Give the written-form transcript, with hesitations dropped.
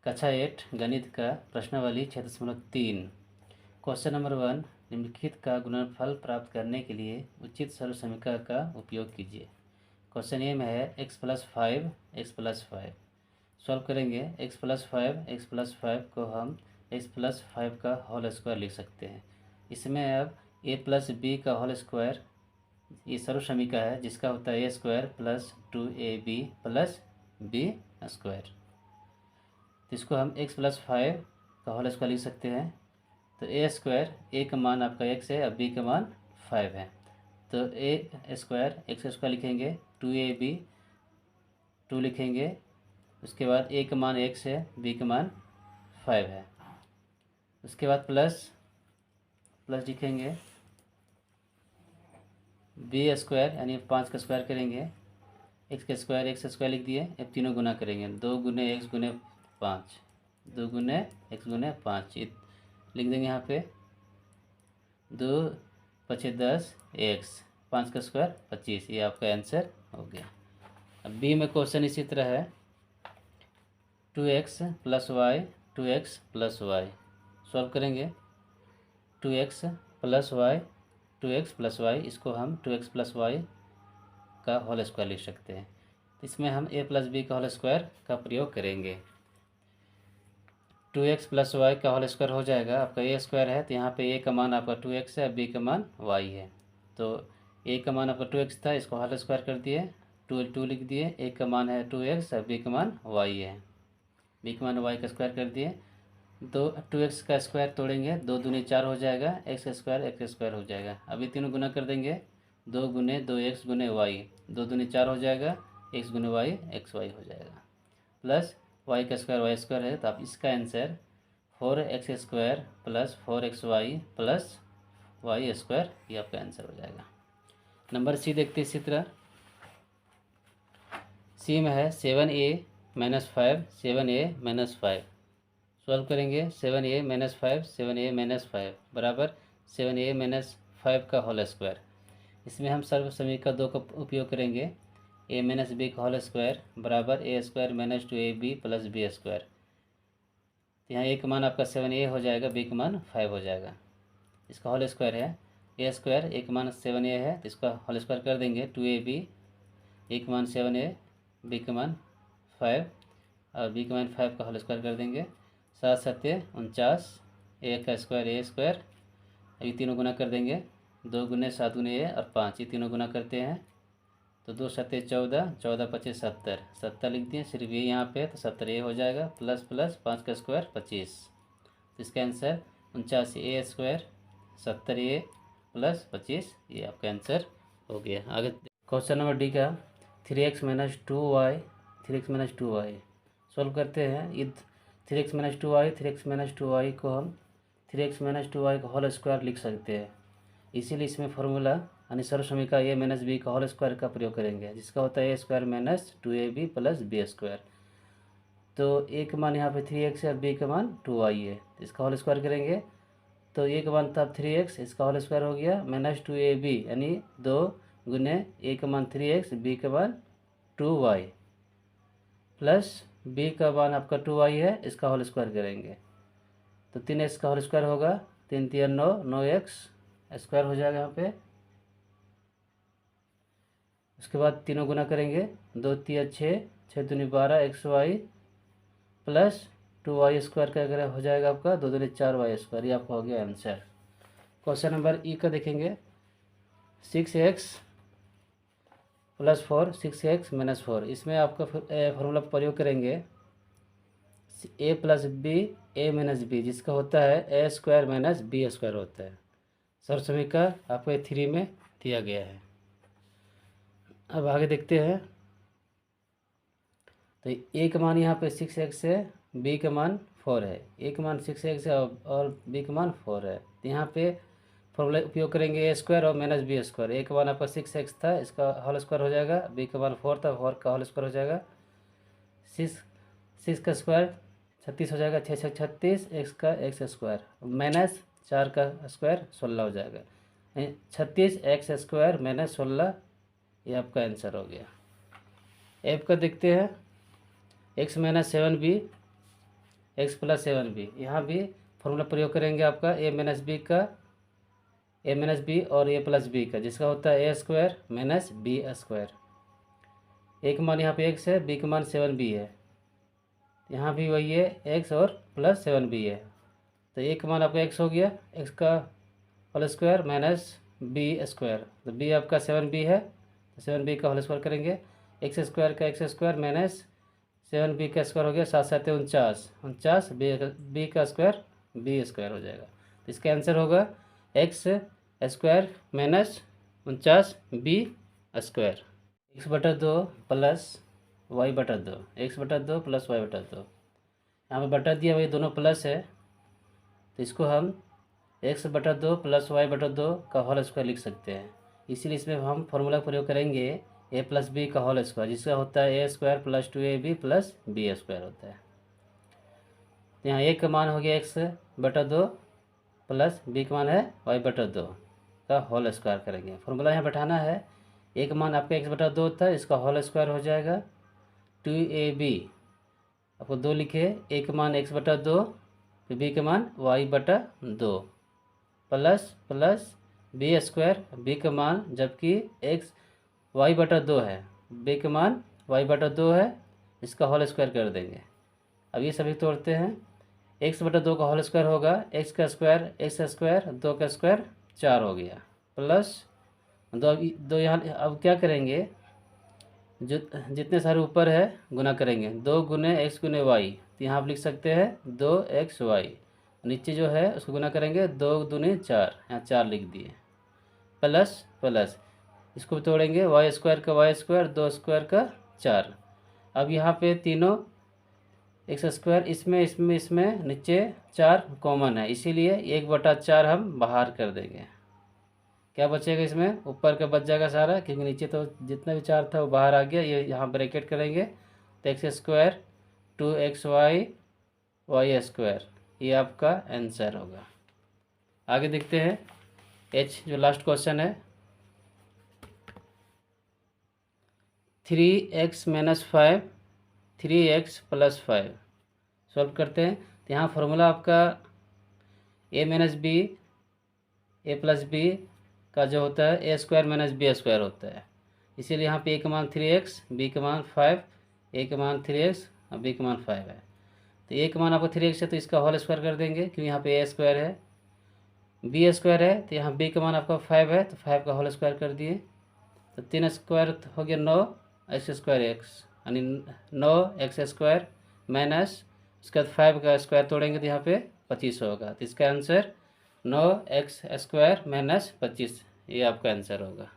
कक्षा 8 गणित का प्रश्नावली 6.3। क्वेश्चन नंबर 1, निम्नलिखित का गुणनफल प्राप्त करने के लिए उचित सरल समीकरण का उपयोग कीजिए। क्वेश्चन ए में है x+5 सॉल्व करेंगे। x+5 को हम x+5 का होल स्क्वायर लिख सकते हैं। इसमें अब a+b का होल स्क्वायर ये सर्व समीकरण है, जिसका होता है a² + 2ab + b²। तो इसको हम x+5 का होल स्क्वायर लिख सकते हैं। तो a² का मान आपका x है और b का मान 5 है। तो x² लिखेंगे, 2ab 2 लिखेंगे, उसके बाद a का मान x है, b का मान 5 है। उसके बाद प्लस लिखेंगे, b² यानी 5 का स्क्वायर करेंगे, x² लिख दिए। अब तीनों गुना करेंगे, 2 गुने x गुने 5, 2 गुने x गुने 5 लिख देंगे यहाँ पे। 2 × 10 x, 5 का स्क्वायर 25, ये आपका आंसर हो गया। अब बी में क्वेश्चन इसी तरह है, 2x + y सॉल्व करेंगे। 2x + y इसको हम 2x + y का होल स्क्वायर लिख सकते हैं। इसमें हम a + b का होल स्क्वायर का प्रयोग करेंगे। 2x + y का होल स्क्वायर हो जाएगा, आपका a² है, तो यहाँ पे a का मान आपका 2x है, b का मान y है। तो a का मान आपका 2x था, इसको होल स्क्वायर कर दिए, 2 लिख दिए। a का मान है 2x और b का मान y है, b का मान y का स्क्वायर कर दिए। तो 2x का स्क्वायर तोड़ेंगे, 2 दूनी 4 हो जाएगा, x² हो जाएगा। अभी तीनों गुना कर देंगे, 2 गुने 2x गुने y, 2 दूनी 4 हो जाएगा, x गुने y xy हो जाएगा, प्लस y का स्क्वायर y² है। तो आप इसका आंसर 4x² + 4xy + y², ये आपका आंसर हो जाएगा। नंबर सी देखते हैं इसी तरह। सी में है 7a - 5 सॉल्व करेंगे। 7a - 5 बराबर 7a - 5 का होल स्क्वायर। इसमें हम सर्व समीकरण 2 का उपयोग करेंगे। a - b का होल स्क्वायर बराबर a² - 2ab + b²। यहाँ a का मान आपका 7a हो जाएगा, b का मान 5 हो जाएगा। इसका होल स्क्वायर है, a का मान 7a है, तो इसका होल स्क्वायर कर देंगे। 2ab, a का मान 7a, b का मान 5 और b का मान 5 का होल स्क्वायर कर देंगे। 7 × 7 = 49, a का स्क्वायर a²। अभी तीनों गुना कर देंगे, 2 गुने 7 गुने a और 5, ये तीनों गुना करते हैं। तो 2 × 7 = 14, 14 × 25 = 70, 70 लिख दिए, सिर्फ ये यहाँ पे, तो 70a हो जाएगा, प्लस 5 का स्क्वायर 25। तो इसका आंसर 49a², 70a + 25, ये आपका आंसर हो गया। आगे क्वेश्चन नंबर डी का 3x - 2y सॉल्व करते हैं। ये 3x - 2y को हम 3x - 2y का होल स्क्वायर लिख सकते हैं। इसीलिए इसमें फार्मूला यानी सर्व समीकरण a - b का होल स्क्वायर का प्रयोग करेंगे, जिसका होता है a² - 2ab + b²। तो a का मान यहाँ पे 3x है और b का मान 2y है, तो इसका होल स्क्वायर करेंगे। तो a का मान था 3x, इसका होल स्क्वायर हो गया, -2ab यानी 2 गुने a का मान 3x, b का मान 2y प्लस b का मान आपका 2y है, इसका होल स्क्वायर करेंगे। तो 3x का होल स्क्वायर होगा, 3 × 3 = 9, 9x² हो जाएगा यहाँ पे। उसके बाद तीनों गुना करेंगे, 2 × 3 = 6, 6 दूनी 12 xy प्लस 2y² का अगर हो जाएगा आपका, 2 दूनी 4y², ये आपका हो गया आंसर। क्वेश्चन नंबर ई का देखेंगे, 6x + 4, 6x - 4, इसमें आपका फार्मूला प्रयोग करेंगे a + b, जिसका होता है a² - b² होता है। सर्व समीकरण आपको 3 में दिया गया है। अब आगे देखते हैं। तो a का मान यहाँ पे 6x है, b का मान 4 है। a का मान 6x है और b का मान 4 है। तो यहाँ पे फॉर्मूला उपयोग करेंगे a² और - b²। a का मान आपका 6x था, इसका होल स्क्वायर हो जाएगा, b का मान 4 था, 4 का होल स्क्वायर हो जाएगा। 6 का स्क्वायर 36 हो जाएगा, 6 × 6 = 36, x का x² माइनस 4 का स्क्वायर 16 हो जाएगा, 36x² - 16, ये आपका आंसर हो गया। ऐप का देखते हैं, x - 7b x plus 7b। यहाँ भी फॉर्मूला प्रयोग करेंगे आपका ए माइनस बी का, ए माइनस बी और ए प्लस बी का, जिसका होता है ए स्क्वायर माइनस बी स्क्वायर। ए का मान यहाँ पे एक्स है, बी का मान 7b है, यहाँ भी वही है, एक्स और प्लस 7b है। तो ए का मान आपका एक्स हो गया, एक्स का whole square minus b square, तो बी आपका 7b है, तो 7b का होल स्क्वायर करेंगे, एक्स स्क्वायर का एक्स स्क्वायर माइनस 7b का स्क्वायर हो गया, 7×7 = 49, बी का स्क्वायर बी स्क्वायर हो जाएगा। तो इसका आंसर होगा x square minus 49b square. x/2 plus y/2, x/2 plus y/2, यहाँ पे बटा दिया हुआ, ये दोनों प्लस है, तो इसको हम x/2 प्लस y/2 का होल स्क्वायर लिख सकते हैं। इसीलिए इसमें हम फॉर्मूला प्रयोग करेंगे a प्लस बी का होल स्क्वायर, जिसका होता है a square plus 2ab plus b square होता है। तो यहाँ a का मान हो गया x/2 प्लस b का मान है y/2 का होल स्क्वायर करेंगे। फॉर्मूला यहाँ बैठाना है, a का मान आपका x/2 होता है, इसका होल स्क्वायर हो जाएगा 2ab, आपको 2 लिखे, a का मान x/2, फिर b का मान y/2 plus b square, B का मान जबकि एक्स y/2 है, बी का मान y/2 है, इसका होल स्क्वायर कर देंगे। अब ये सभी तोड़ते हैं, x/2 का होल स्क्वायर होगा x का स्क्वायर 2 का स्क्वायर 4 हो गया, प्लस दो यहाँ। अब क्या करेंगे, जो जितने सारे ऊपर है गुना करेंगे, 2 गुने x गुने y, तो यहाँ आप लिख सकते हैं 2xy, नीचे जो है उसको गुना करेंगे 2 दूने 4, यहाँ 4 लिख दिए, प्लस इसको भी तोड़ेंगे, वाई स्क्वायर का वाई स्क्वायर, 2 स्क्वायर का 4। अब यहाँ पे तीनों एक्स स्क्वायर, इसमें नीचे 4 कॉमन है, इसीलिए 1/4 हम बाहर कर देंगे। क्या बचेगा इसमें, ऊपर का बच जाएगा सारा, क्योंकि नीचे तो जितना भी 4 था वो बाहर आ गया। ये यहाँ ब्रैकेट करेंगे, तो x square 2xy Y square, ये आपका आंसर होगा। आगे देखते हैं एच, जो लास्ट क्वेश्चन है, 3x - 5 3x + 5 सॉल्व करते हैं। तो यहाँ फॉर्मूला आपका a - b a plus b का जो होता है a square minus b square होता है, इसीलिए यहाँ पे a का मान 3x, b का मान 5, a का मान 3x और b का मान 5 है। तो a का मान आपको 3x है, तो इसका होल स्क्वायर कर देंगे, क्योंकि यहाँ पे a स्क्वायर है, b स्क्वायर है, तो यहाँ b का मान आपका 5 है, तो 5 का होल स्क्वायर कर दिए, तो 3 स्क्वायर हो गया 9 x स्क्वायर x, यानी 9x स्क्वायर माइनस उसके बाद 5 का स्क्वायर तोड़ेंगे तो यहाँ पे 25 होगा। तो इसका आंसर 9x स्क्वायर माइनस 25, ये आपका आंसर होगा।